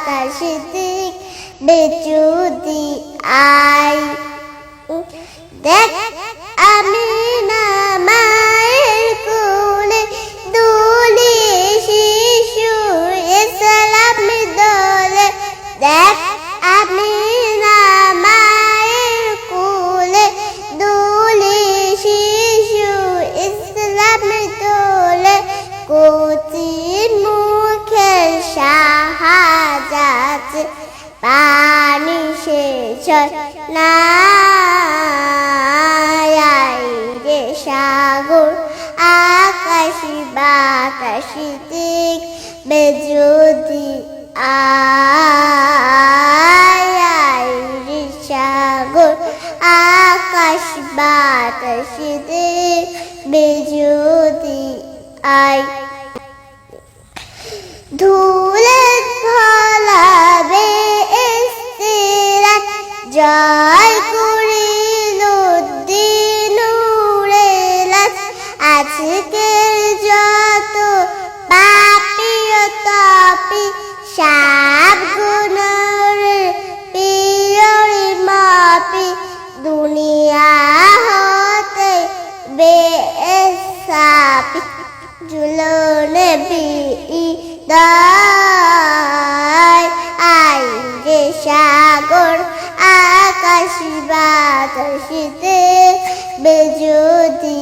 বাতাসেতে বেচুতি I দেখ আমি না মায়ের কোলে দুলি শিশু ইসলাম দোলে দেখ আমি না মায়ের কোলে দুলি শিশু ইসলাম দোলে কচি মুখের শাহাদাত পানি শেষ না রে সাগর আকাশ বাতাস দেখবে যদি রে সাগর আকাশ বাতাস দেখবে যদি ধুলে ফলাবে ইস্তিরা জয় করিল দিন উড়েলাস আজকের যত পাপি ও তাপি সব গুণের পিয়রি মাপি দুনিয়া হতে বেসাপি জুলনে বিদায় আই রে সাগর আকাশ বাতাস দেখবে যদি